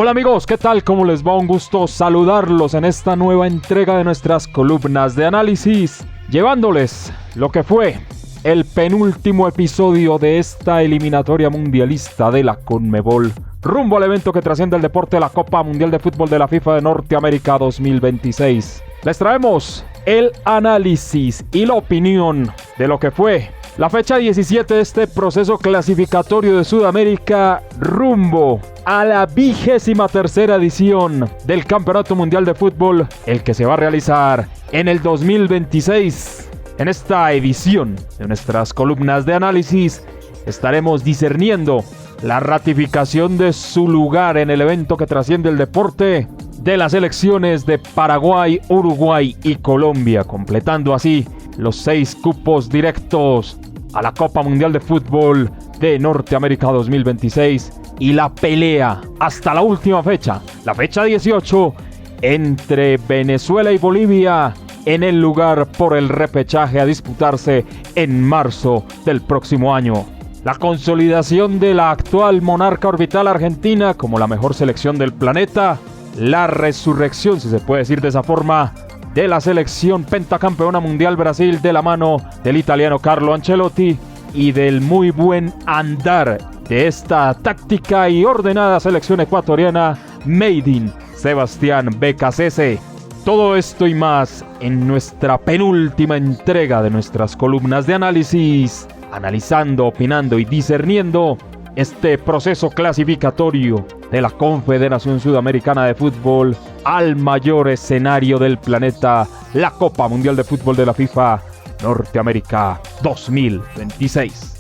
Hola amigos, ¿qué tal? ¿Cómo les va? Un gusto saludarlos en esta nueva entrega de nuestras columnas de análisis, llevándoles lo que fue el penúltimo episodio de esta eliminatoria mundialista de la CONMEBOL, rumbo al evento que trasciende el deporte de la Copa Mundial de Fútbol de la FIFA de Norteamérica 2026. Les traemos el análisis y la opinión de lo que fue la fecha 17 de este proceso clasificatorio de Sudamérica rumbo a la 23ª edición del Campeonato Mundial de Fútbol, el que se va a realizar en el 2026. En esta edición de nuestras columnas de análisis estaremos discerniendo la ratificación de su lugar en el evento que trasciende el deporte de las selecciones de Paraguay, Uruguay y Colombia, completando así los 6 cupos directos a la Copa Mundial de Fútbol de Norteamérica 2026 y la pelea hasta la última fecha, la fecha 18, entre Venezuela y Bolivia en el lugar por el repechaje a disputarse en marzo del próximo año. La consolidación de la actual monarca orbital argentina como la mejor selección del planeta, la resurrección, si se puede decir de esa forma, de la selección pentacampeona mundial Brasil de la mano del italiano Carlo Ancelotti y del muy buen andar de esta táctica y ordenada selección ecuatoriana made in Sebastián Becasese. Todo esto y más en nuestra penúltima entrega de nuestras columnas de análisis, analizando, opinando y discerniendo este proceso clasificatorio de la Confederación Sudamericana de Fútbol al mayor escenario del planeta, la Copa Mundial de Fútbol de la FIFA Norteamérica 2026.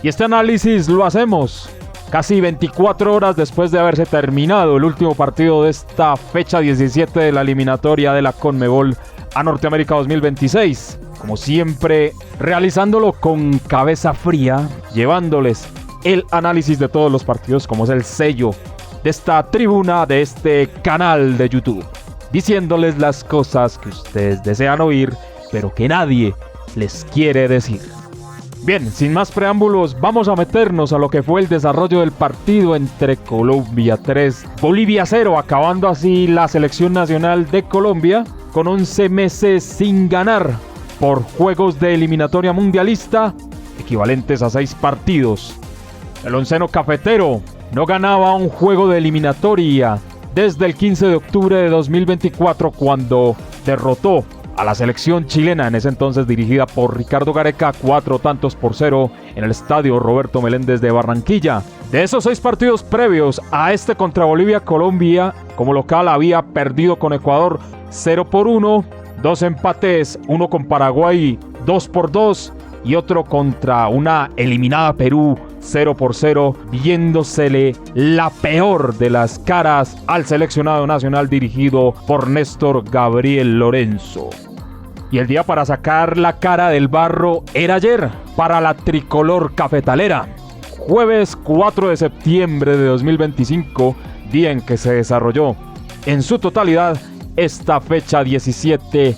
Y este análisis lo hacemos casi 24 horas después de haberse terminado el último partido de esta fecha 17 de la eliminatoria de la CONMEBOL a Norteamérica 2026. Como siempre, realizándolo con cabeza fría, llevándoles el análisis de todos los partidos como es el sello de esta tribuna, de este canal de YouTube, diciéndoles las cosas que ustedes desean oír, pero que nadie les quiere decir. Bien, sin más preámbulos, vamos a meternos a lo que fue el desarrollo del partido entre Colombia 3, Bolivia 0, acabando así la selección nacional de Colombia con 11 meses sin ganar por juegos de eliminatoria mundialista, equivalentes a 6 partidos. El onceno cafetero no ganaba un juego de eliminatoria desde el 15 de octubre de 2024 cuando derrotó a la selección chilena, en ese entonces dirigida por Ricardo Gareca, 4-0 en el estadio Roberto Meléndez de Barranquilla. De esos 6 partidos previos a este contra Bolivia, Colombia como local había perdido con Ecuador 0-1, 2 empates, uno con Paraguay 2-2 y otro contra una eliminada Perú 0-0, viéndosele la peor de las caras al seleccionado nacional dirigido por Néstor Gabriel Lorenzo. Y el día para sacar la cara del barro era ayer para la tricolor cafetalera. Jueves 4 de septiembre de 2025, día en que se desarrolló en su totalidad esta fecha 17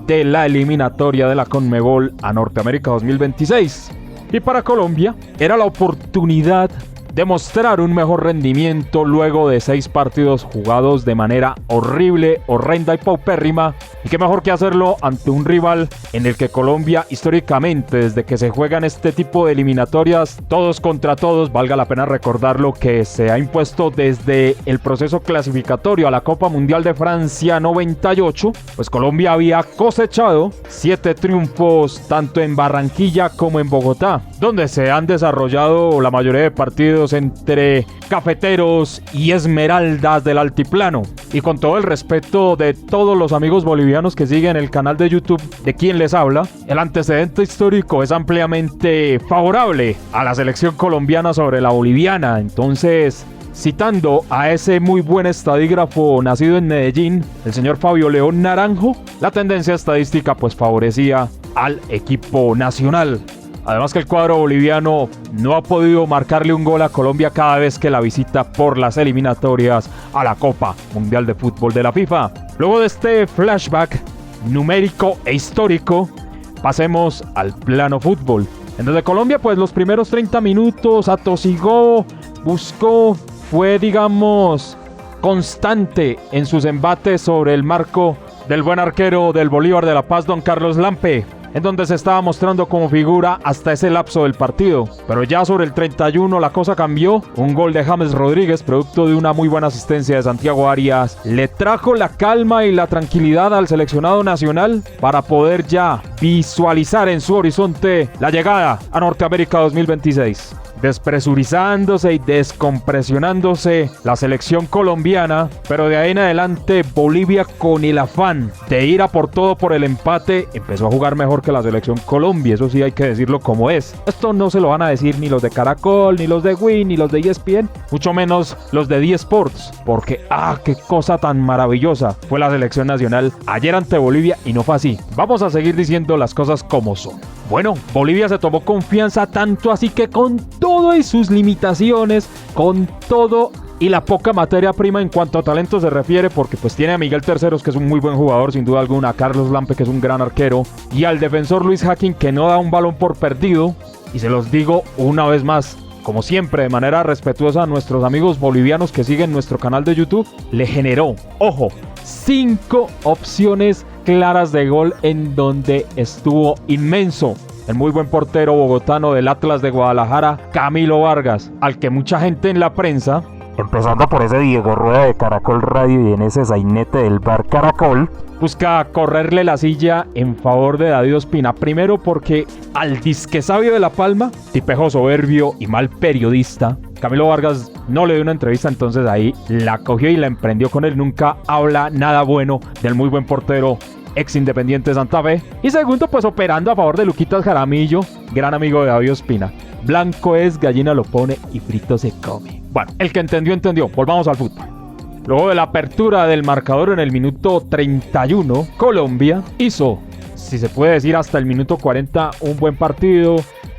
de la eliminatoria de la CONMEBOL a Norteamérica 2026. Y para Colombia era la oportunidad de mostrar un mejor rendimiento luego de 6 partidos jugados de manera horrible, horrenda y paupérrima. Y qué mejor que hacerlo ante un rival en el que Colombia históricamente, desde que se juegan este tipo de eliminatorias, todos contra todos, valga la pena recordarlo, que se ha impuesto desde el proceso clasificatorio a la Copa Mundial de Francia 98, pues Colombia había cosechado 7 triunfos tanto en Barranquilla como en Bogotá, donde se han desarrollado la mayoría de partidos entre cafeteros y esmeraldas del altiplano. Y con todo el respeto de todos los amigos bolivianos que siguen el canal de YouTube de quien les habla, el antecedente histórico es ampliamente favorable a la selección colombiana sobre la boliviana. Entonces, citando a ese muy buen estadígrafo nacido en Medellín, el señor Fabio León Naranjo, la tendencia estadística pues favorecía al equipo nacional. Además que el cuadro boliviano no ha podido marcarle un gol a Colombia cada vez que la visita por las eliminatorias a la Copa Mundial de Fútbol de la FIFA. Luego de este flashback numérico e histórico, pasemos al plano fútbol, en donde Colombia pues los primeros 30 minutos atosigó, buscó, fue digamos constante en sus embates sobre el marco del buen arquero del Bolívar de La Paz, don Carlos Lampe, en donde se estaba mostrando como figura hasta ese lapso del partido. Pero ya sobre el 31 la cosa cambió. Un gol de James Rodríguez, producto de una muy buena asistencia de Santiago Arias, le trajo la calma y la tranquilidad al seleccionado nacional para poder ya visualizar en su horizonte la llegada a Norteamérica 2026. Despresurizándose y descompresionándose la selección colombiana, pero de ahí en adelante Bolivia, con el afán de ir a por todo por el empate, empezó a jugar mejor que la selección Colombia. Eso sí hay que decirlo como es. Esto no se lo van a decir ni los de Caracol, ni los de Win, ni los de ESPN, mucho menos los de D-Sports, porque qué cosa tan maravillosa fue la selección nacional ayer ante Bolivia, y no fue así. Vamos a seguir diciendo las cosas como son. Bueno, Bolivia se tomó confianza, tanto así que con todo y sus limitaciones, con todo y la poca materia prima en cuanto a talento se refiere, porque pues tiene a Miguel Terceros, que es un muy buen jugador sin duda alguna, a Carlos Lampe, que es un gran arquero, y al defensor Luis Hacking, que no da un balón por perdido. Y se los digo una vez más, como siempre, de manera respetuosa, a nuestros amigos bolivianos que siguen nuestro canal de YouTube, le generó, 5 opciones claras de gol, en donde estuvo inmenso el muy buen portero bogotano del Atlas de Guadalajara, Camilo Vargas, al que mucha gente en la prensa, empezando por ese Diego Rueda de Caracol Radio y en ese sainete del bar Caracol, busca correrle la silla en favor de David Ospina. Primero porque al disque sabio de La Palma, tipejo soberbio y mal periodista, Camilo Vargas no le dio una entrevista, entonces ahí la cogió y la emprendió con él. Nunca habla nada bueno del muy buen portero ex Independiente Santa Fe. Y segundo, pues operando a favor de Luquitas Jaramillo, gran amigo de David Ospina. Blanco es, gallina lo pone y frito se come. Bueno, el que entendió, entendió. Volvamos al fútbol. Luego de la apertura del marcador en el minuto 31, Colombia hizo, si se puede decir, hasta el minuto 40 un buen partido.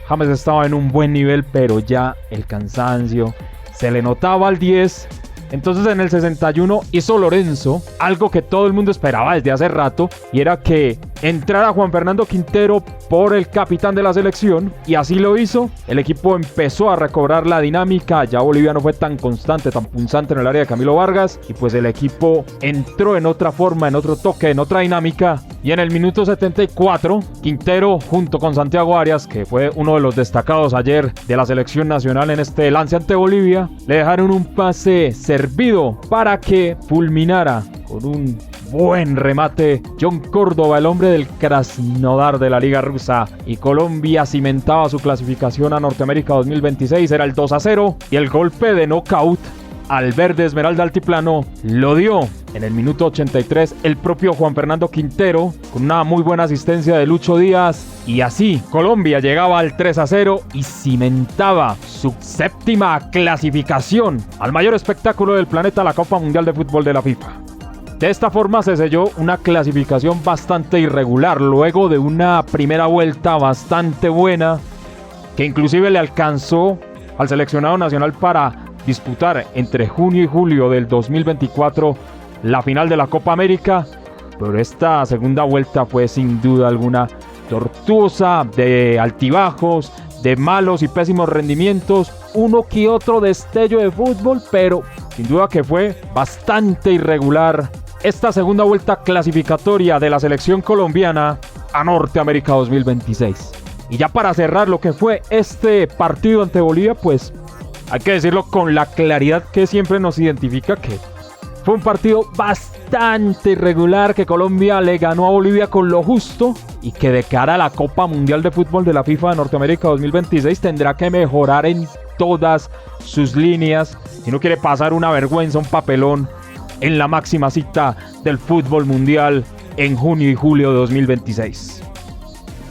James estaba en un buen nivel, pero ya el cansancio se le notaba al 10. Entonces en el 61 hizo Lorenzo algo que todo el mundo esperaba desde hace rato, y era que entrara Juan Fernando Quintero por el capitán de la selección, y así lo hizo. El equipo empezó a recobrar la dinámica, ya Bolivia no fue tan constante, tan punzante en el área de Camilo Vargas, y pues el equipo entró en otra forma, en otro toque, en otra dinámica. Y en el minuto 74, Quintero junto con Santiago Arias, que fue uno de los destacados ayer de la selección nacional en este lance ante Bolivia, le dejaron un pase servido para que fulminara con un buen remate John Córdoba, el hombre del Krasnodar de la Liga Rusa, y Colombia cimentaba su clasificación a Norteamérica 2026. Era el 2-0, y el golpe de knockout al verde Esmeralda Altiplano lo dio en el minuto 83 el propio Juan Fernando Quintero, con una muy buena asistencia de Lucho Díaz, y así Colombia llegaba al 3-0 y cimentaba su 7ª clasificación al mayor espectáculo del planeta, la Copa Mundial de Fútbol de la FIFA. De esta forma se selló una clasificación bastante irregular, luego de una primera vuelta bastante buena, que inclusive le alcanzó al seleccionado nacional para disputar entre junio y julio del 2024 la final de la Copa América. Pero esta segunda vuelta fue sin duda alguna tortuosa, de altibajos, de malos y pésimos rendimientos, uno que otro destello de fútbol, pero sin duda que fue bastante irregular esta segunda vuelta clasificatoria de la selección colombiana a Norteamérica 2026. Y ya para cerrar lo que fue este partido ante Bolivia, pues hay que decirlo con la claridad que siempre nos identifica, que fue un partido bastante irregular, que Colombia le ganó a Bolivia con lo justo, y que de cara a la Copa Mundial de Fútbol de la FIFA de Norteamérica 2026 tendrá que mejorar en todas sus líneas si no quiere pasar una vergüenza, un papelón en la máxima cita del fútbol mundial en junio y julio de 2026.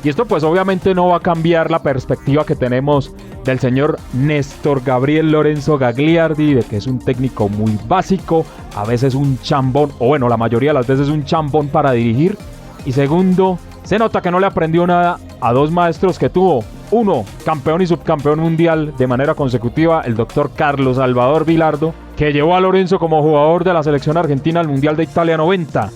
Y esto pues obviamente no va a cambiar la perspectiva que tenemos del señor Néstor Gabriel Lorenzo Gagliardi, de que es un técnico muy básico, a veces un chambón, o bueno, la mayoría de las veces un chambón para dirigir. Y segundo, se nota que no le aprendió nada a 2 maestros que tuvo. Uno, campeón y subcampeón mundial de manera consecutiva, el doctor Carlos Salvador Vilardo, que llevó a Lorenzo como jugador de la selección argentina al Mundial de Italia 90,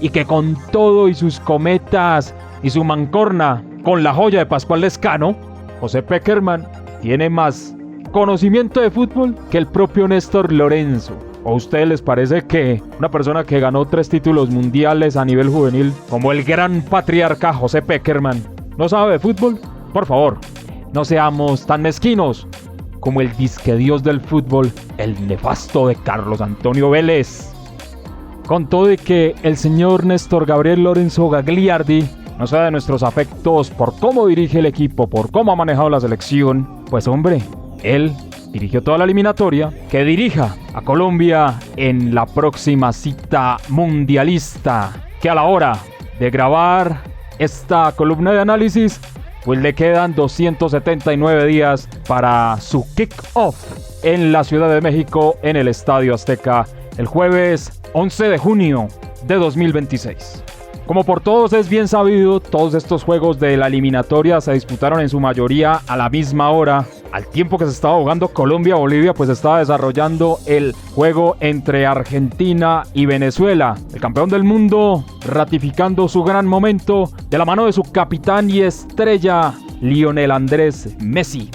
y que con todo y sus cometas y su mancorna con la joya de Pascual Lescano, José Peckerman tiene más conocimiento de fútbol que el propio Néstor Lorenzo. ¿O a ustedes les parece que una persona que ganó 3 títulos mundiales a nivel juvenil, como el gran patriarca José Pekerman, no sabe de fútbol? Por favor, no seamos tan mezquinos como el disque dios del fútbol, el nefasto de Carlos Antonio Vélez. Con todo y que el señor Néstor Gabriel Lorenzo Gagliardi no sea de nuestros afectos por cómo dirige el equipo, por cómo ha manejado la selección, pues hombre, él dirigió toda la eliminatoria, que dirija a Colombia en la próxima cita mundialista, que a la hora de grabar esta columna de análisis, pues le quedan 279 días para su kick-off en la Ciudad de México, en el Estadio Azteca, el jueves 11 de junio de 2026. Como por todos es bien sabido, todos estos juegos de la eliminatoria se disputaron en su mayoría a la misma hora. Al tiempo que se estaba jugando Colombia-Bolivia, pues se estaba desarrollando el juego entre Argentina y Venezuela. El campeón del mundo ratificando su gran momento de la mano de su capitán y estrella, Lionel Andrés Messi.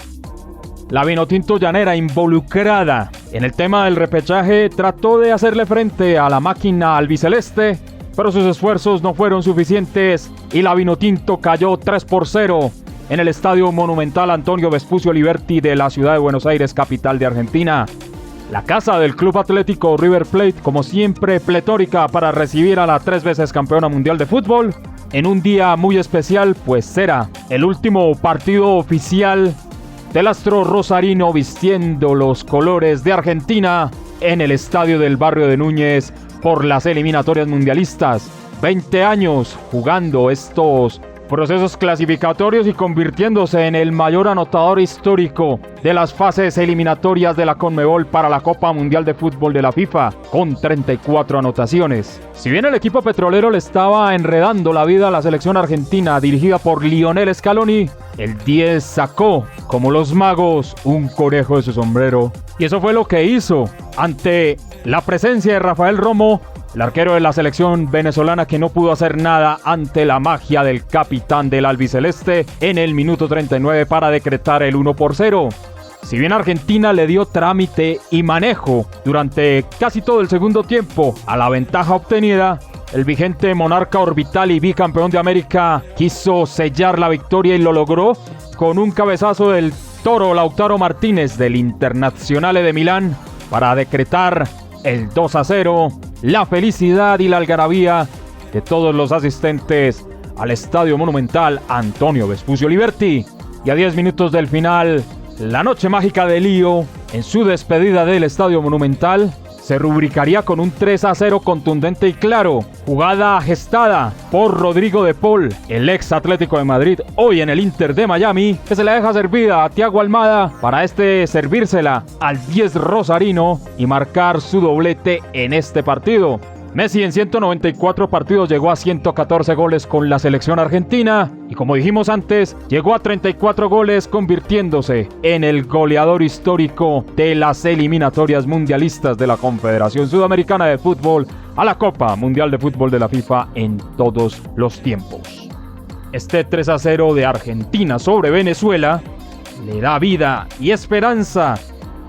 La Vinotinto llanera, involucrada en el tema del repechaje, trató de hacerle frente a la máquina albiceleste, pero sus esfuerzos no fueron suficientes y la Vinotinto cayó 3-0 en el Estadio Monumental Antonio Vespucio Liberti de la ciudad de Buenos Aires, capital de Argentina. La casa del Club Atlético River Plate, como siempre, pletórica para recibir a la 3 veces campeona mundial de fútbol en un día muy especial, pues será el último partido oficial del astro rosarino vistiendo los colores de Argentina en el estadio del barrio de Núñez por las eliminatorias mundialistas. 20 años jugando estos procesos clasificatorios y convirtiéndose en el mayor anotador histórico de las fases eliminatorias de la Conmebol para la Copa Mundial de Fútbol de la FIFA, con 34 anotaciones. Si bien el equipo petrolero le estaba enredando la vida a la selección argentina dirigida por Lionel Scaloni, el 10 sacó, como los magos, un conejo de su sombrero. Y eso fue lo que hizo ante la presencia de Rafael Romo, el arquero de la selección venezolana, que no pudo hacer nada ante la magia del capitán del albiceleste en el minuto 39 para decretar el 1-0. Si bien Argentina le dio trámite y manejo durante casi todo el segundo tiempo a la ventaja obtenida, el vigente monarca orbital y bicampeón de América quiso sellar la victoria y lo logró con un cabezazo del toro Lautaro Martínez del Internazionale de Milán para decretar el 2-0, la felicidad y la algarabía de todos los asistentes al Estadio Monumental Antonio Vespucio Liberti. Y a 10 minutos del final, la noche mágica de Lío, en su despedida del Estadio Monumental, se rubricaría con un 3-0 contundente y claro, jugada gestada por Rodrigo de Paul, el ex Atlético de Madrid, hoy en el Inter de Miami, que se le deja servida a Thiago Almada para servírsela al 10 rosarino y marcar su doblete en este partido. Messi en 194 partidos llegó a 114 goles con la selección argentina y, como dijimos antes, llegó a 34 goles, convirtiéndose en el goleador histórico de las eliminatorias mundialistas de la Confederación Sudamericana de Fútbol a la Copa Mundial de Fútbol de la FIFA en todos los tiempos. Este 3-0 de Argentina sobre Venezuela le da vida y esperanza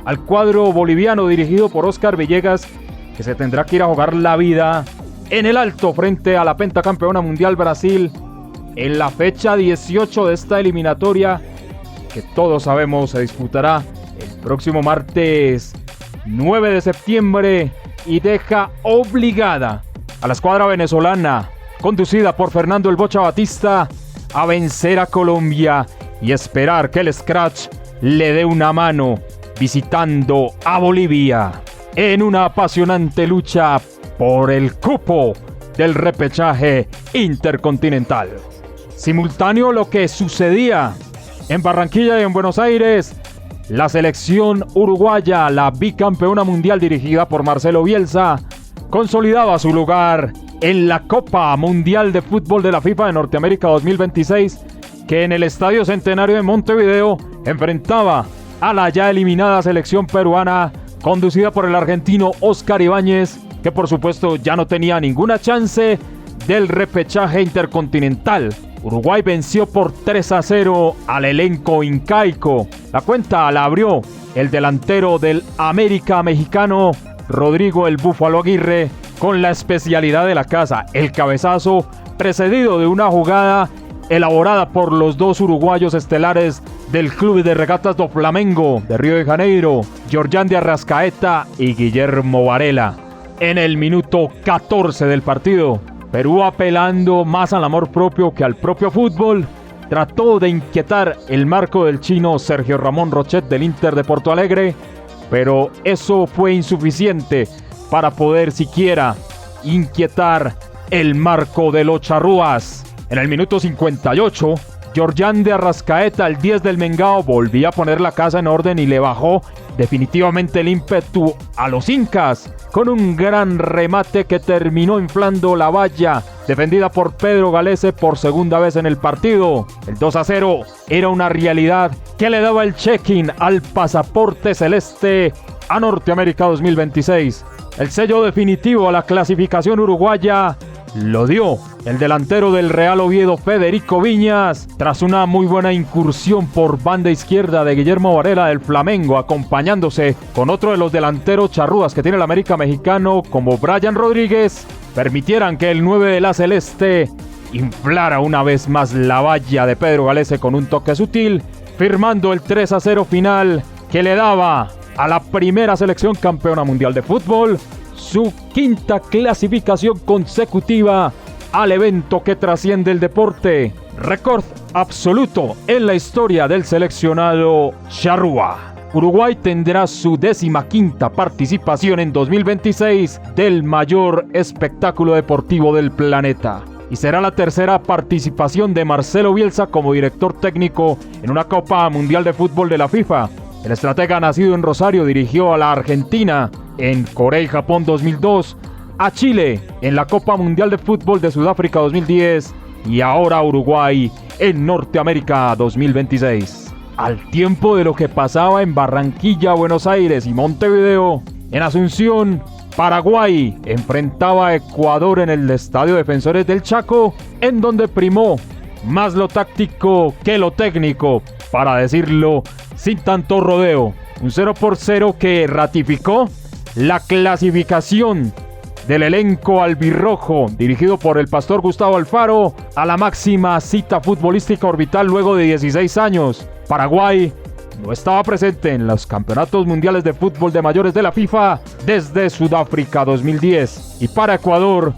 al cuadro boliviano dirigido por Oscar Villegas, que se tendrá que ir a jugar la vida en el alto frente a la pentacampeona mundial Brasil en la fecha 18 de esta eliminatoria, que todos sabemos se disputará el próximo martes 9 de septiembre y deja obligada a la escuadra venezolana, conducida por Fernando El Bocha Batista, a vencer a Colombia y esperar que el Scratch le dé una mano visitando a Bolivia en una apasionante lucha por el cupo del repechaje intercontinental. Simultáneo lo que sucedía en Barranquilla y en Buenos Aires, la selección uruguaya, la bicampeona mundial dirigida por Marcelo Bielsa, consolidaba su lugar en la Copa Mundial de Fútbol de la FIFA de Norteamérica 2026, que en el Estadio Centenario de Montevideo enfrentaba a la ya eliminada selección peruana, conducida por el argentino Oscar Ibáñez, que por supuesto ya no tenía ninguna chance del repechaje intercontinental. Uruguay venció por 3-0 al elenco incaico. La cuenta la abrió el delantero del América mexicano, Rodrigo el Búfalo Aguirre con la especialidad de la casa, el cabezazo, precedido de una jugada elaborada por los dos uruguayos estelares del Club de Regatas do Flamengo de Río de Janeiro, Georgian de Arrascaeta y Guillermo Varela. En el minuto 14 del partido, Perú, apelando más al amor propio que al propio fútbol, trató de inquietar el marco del chino Sergio Ramón Rochet del Inter de Porto Alegre, pero eso fue insuficiente para poder siquiera inquietar el marco de los charrúas. En el minuto 58, Georgian de Arrascaeta, el 10 del Mengao, volvía a poner la casa en orden y le bajó definitivamente el ímpetu a los incas con un gran remate que terminó inflando la valla defendida por Pedro Galese por segunda vez en el partido. El 2-0 era una realidad que le daba el check-in al pasaporte celeste a Norteamérica 2026. El sello definitivo a la clasificación uruguaya lo dio el delantero del Real Oviedo, Federico Viñas, tras una muy buena incursión por banda izquierda de Guillermo Varela del Flamengo, acompañándose con otro de los delanteros charrúas que tiene el América mexicano como Brian Rodríguez, permitieran que el 9 de la Celeste inflara una vez más la valla de Pedro Galese con un toque sutil, firmando el 3-0 final que le daba a la primera selección campeona mundial de fútbol su quinta clasificación consecutiva al evento que trasciende el deporte. Récord absoluto en la historia del seleccionado charrúa. Uruguay tendrá su 15ª participación en 2026 del mayor espectáculo deportivo del planeta. Y será la tercera participación de Marcelo Bielsa como director técnico en una Copa Mundial de Fútbol de la FIFA. El estratega nacido en Rosario dirigió a la Argentina en Corea y Japón 2002, a Chile en la Copa Mundial de Fútbol de Sudáfrica 2010 y ahora a Uruguay en Norteamérica 2026. Al tiempo de lo que pasaba en Barranquilla, Buenos Aires y Montevideo, en Asunción, Paraguay enfrentaba a Ecuador en el Estadio Defensores del Chaco, en donde primó más lo táctico que lo técnico, para decirlo sin tanto rodeo. Un 0-0 que ratificó la clasificación del elenco albirrojo, dirigido por el pastor Gustavo Alfaro, a la máxima cita futbolística orbital luego de 16 años. Paraguay no estaba presente en los campeonatos mundiales de fútbol de mayores de la FIFA desde Sudáfrica 2010. Y para Ecuador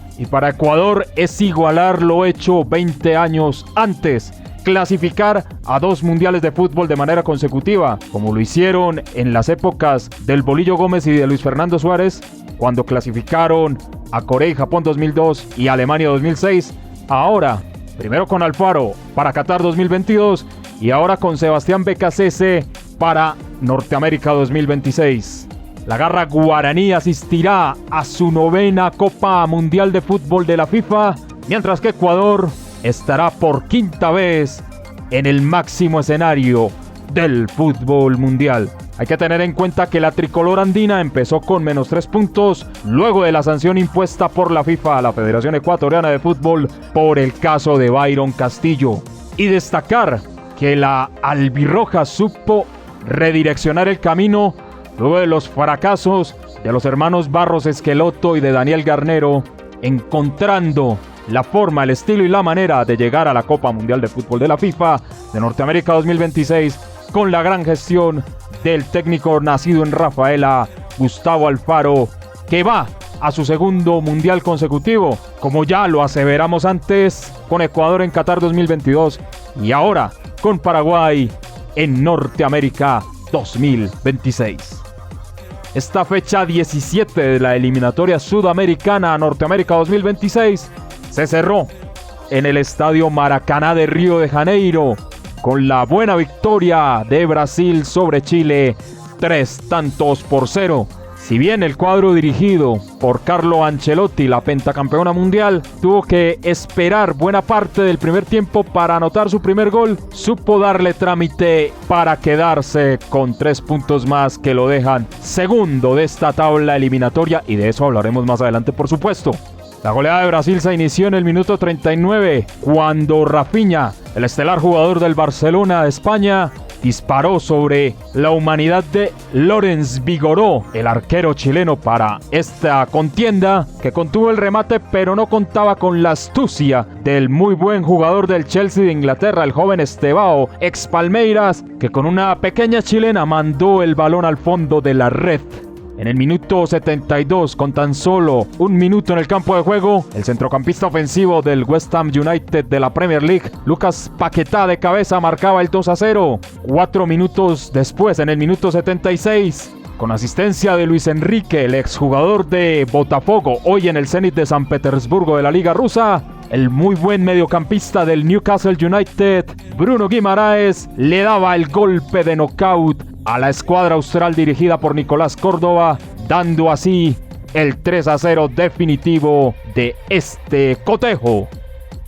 es igualar lo hecho 20 años antes, clasificar a 2 mundiales de fútbol de manera consecutiva, como lo hicieron en las épocas del Bolillo Gómez y de Luis Fernando Suárez, cuando clasificaron a Corea y Japón 2002 y Alemania 2006, ahora, primero con Alfaro para Qatar 2022 y ahora con Sebastián Becasese para Norteamérica 2026. La garra guaraní asistirá a su 9ª Copa Mundial de Fútbol de la FIFA, mientras que Ecuador estará por 5ª vez en el máximo escenario del fútbol mundial. Hay que tener en cuenta que la tricolor andina empezó con -3 puntos luego de la sanción impuesta por la FIFA a la Federación Ecuatoriana de Fútbol por el caso de Byron Castillo. Y destacar que la albirroja supo redireccionar el camino luego de los fracasos de los hermanos Barros Esqueloto y de Daniel Garnero, encontrando la forma, el estilo y la manera de llegar a la Copa Mundial de Fútbol de la FIFA de Norteamérica 2026 con la gran gestión del técnico nacido en Rafaela, Gustavo Alfaro, que va a su 2º Mundial consecutivo, como ya lo aseveramos antes con Ecuador en Qatar 2022 y ahora con Paraguay en Norteamérica 2026. Esta fecha 17 de la eliminatoria sudamericana a Norteamérica 2026 se cerró en el Estadio Maracaná de Río de Janeiro con la buena victoria de Brasil sobre Chile 3-0. Si bien el cuadro dirigido por Carlo Ancelotti, la pentacampeona mundial, tuvo que esperar buena parte del primer tiempo para anotar su primer gol, supo darle trámite para quedarse con 3 puntos más que lo dejan segundo de esta tabla eliminatoria, y de eso hablaremos más adelante, por supuesto. La goleada de Brasil se inició en el minuto 39, cuando Rafinha, el estelar jugador del Barcelona de España, disparó sobre la humanidad de Lorenz Vigoró, el arquero chileno para esta contienda, que contuvo el remate pero no contaba con la astucia del muy buen jugador del Chelsea de Inglaterra, el joven Estevao, ex Palmeiras, que con una pequeña chilena mandó el balón al fondo de la red. En el minuto 72, con tan solo un minuto en el campo de juego, el centrocampista ofensivo del West Ham United de la Premier League, Lucas Paquetá, de cabeza marcaba el 2-0. 4 minutos después, en el minuto 76, con asistencia de Luis Enrique, el exjugador de Botafogo, hoy en el Zenit de San Petersburgo de la Liga Rusa, el muy buen mediocampista del Newcastle United, Bruno Guimaraes, le daba el golpe de knockout a la escuadra austral dirigida por Nicolás Córdoba, dando así el 3-0 definitivo de este cotejo.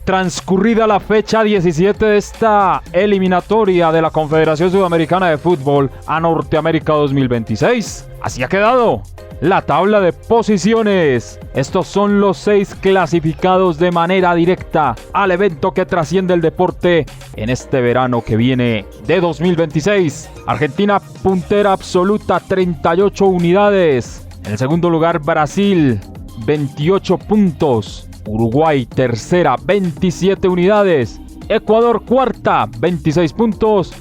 Transcurrida la fecha 17 de esta eliminatoria de la Confederación Sudamericana de Fútbol a Norteamérica 2026, así ha quedado la tabla de posiciones. Estos son los 6 clasificados de manera directa al evento que trasciende el deporte en este verano que viene de 2026. Argentina puntera absoluta, 38 unidades. En el segundo lugar, Brasil, 28 puntos. Uruguay tercera, 27 unidades. Ecuador cuarta, 26 puntos.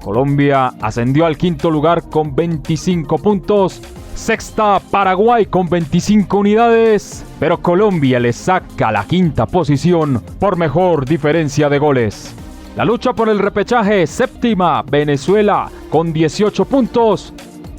Colombia ascendió al quinto lugar con 25 puntos. Sexta, Paraguay con 25 unidades. Pero Colombia le saca la quinta posición por mejor diferencia de goles. La lucha por el repechaje, séptima, Venezuela con 18 puntos.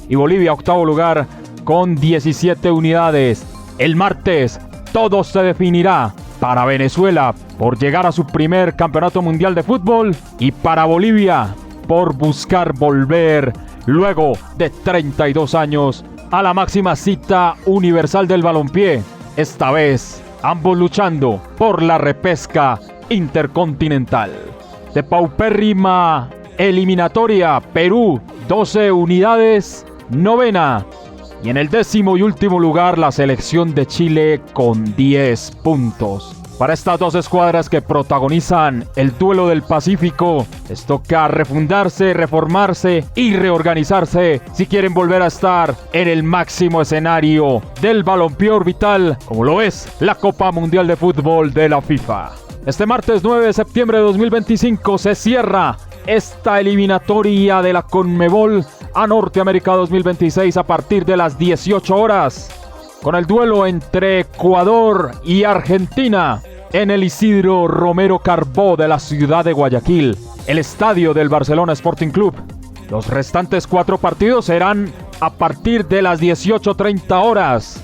Y Bolivia octavo lugar con 17 unidades. El martes todo se definirá para Venezuela por llegar a su primer campeonato mundial de fútbol y para Bolivia por buscar volver luego de 32 años a la máxima cita universal del balompié. Esta vez ambos luchando por la repesca intercontinental. De paupérrima eliminatoria, Perú 12 unidades, novena. Y en el décimo y último lugar, la selección de Chile con 10 puntos. Para estas dos escuadras que protagonizan el duelo del Pacífico, les toca refundarse, reformarse y reorganizarse si quieren volver a estar en el máximo escenario del balompié orbital, como lo es la Copa Mundial de Fútbol de la FIFA. Este martes 9 de septiembre de 2025 se cierra esta eliminatoria de la Conmebol a Norteamérica 2026 a partir de las 18 horas, con el duelo entre Ecuador y Argentina en el Isidro Romero Carbó de la ciudad de Guayaquil, el estadio del Barcelona Sporting Club. Los restantes 4 partidos serán a partir de las 18:30 horas.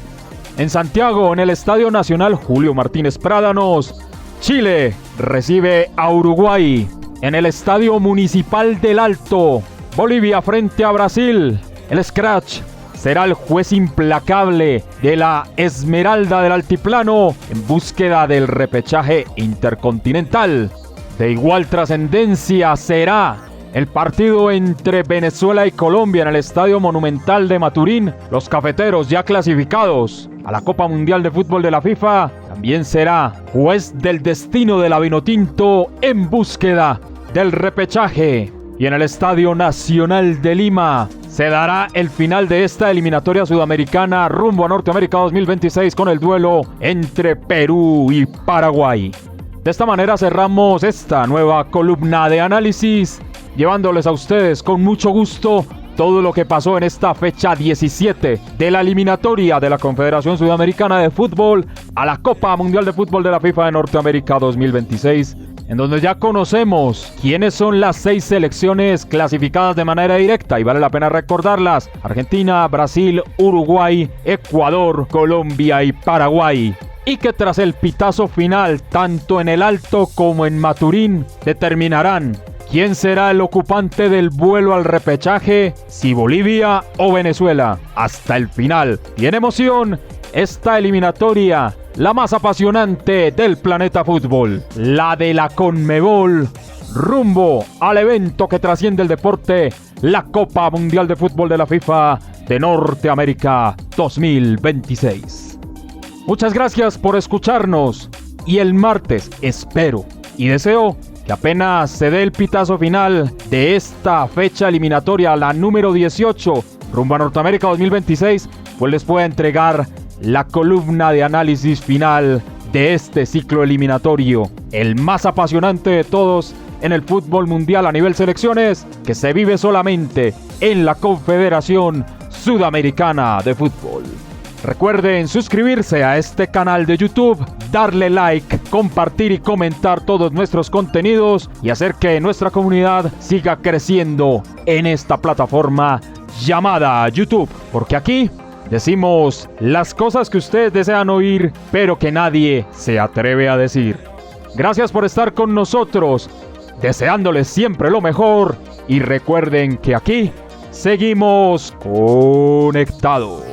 En Santiago, en el Estadio Nacional Julio Martínez Prádanos, Chile recibe a Uruguay. En el Estadio Municipal del Alto, Bolivia frente a Brasil. El Scratch será el juez implacable de la Esmeralda del Altiplano en búsqueda del repechaje intercontinental. De igual trascendencia será el partido entre Venezuela y Colombia en el Estadio Monumental de Maturín. Los cafeteros ya clasificados a la Copa Mundial de Fútbol de la FIFA también será juez del destino de la Vinotinto en búsqueda del repechaje. Y en el Estadio Nacional de Lima se dará el final de esta eliminatoria sudamericana rumbo a Norteamérica 2026 con el duelo entre Perú y Paraguay. De esta manera cerramos esta nueva columna de análisis, llevándoles a ustedes con mucho gusto todo lo que pasó en esta fecha 17 de la eliminatoria de la Confederación Sudamericana de Fútbol a la Copa Mundial de Fútbol de la FIFA de Norteamérica 2026, en donde ya conocemos quiénes son las 6 selecciones clasificadas de manera directa, y vale la pena recordarlas: Argentina, Brasil, Uruguay, Ecuador, Colombia y Paraguay. Y que tras el pitazo final, tanto en el Alto como en Maturín, determinarán quién será el ocupante del vuelo al repechaje, si Bolivia o Venezuela. Hasta el final. Tiene emoción esta eliminatoria, la más apasionante del planeta fútbol, la de la Conmebol, rumbo al evento que trasciende el deporte, la Copa Mundial de Fútbol de la FIFA de Norteamérica 2026. Muchas gracias por escucharnos y el martes espero y deseo que apenas se dé el pitazo final de esta fecha eliminatoria, la número 18, rumbo a Norteamérica 2026, pues les pueda entregar la columna de análisis final de este ciclo eliminatorio, el más apasionante de todos en el fútbol mundial a nivel selecciones, que se vive solamente en la Confederación Sudamericana de Fútbol. Recuerden suscribirse a este canal de YouTube, darle like, compartir y comentar todos nuestros contenidos y hacer que nuestra comunidad siga creciendo en esta plataforma llamada YouTube, porque aquí decimos las cosas que ustedes desean oír, pero que nadie se atreve a decir. Gracias por estar con nosotros, deseándoles siempre lo mejor, y recuerden que aquí seguimos conectados.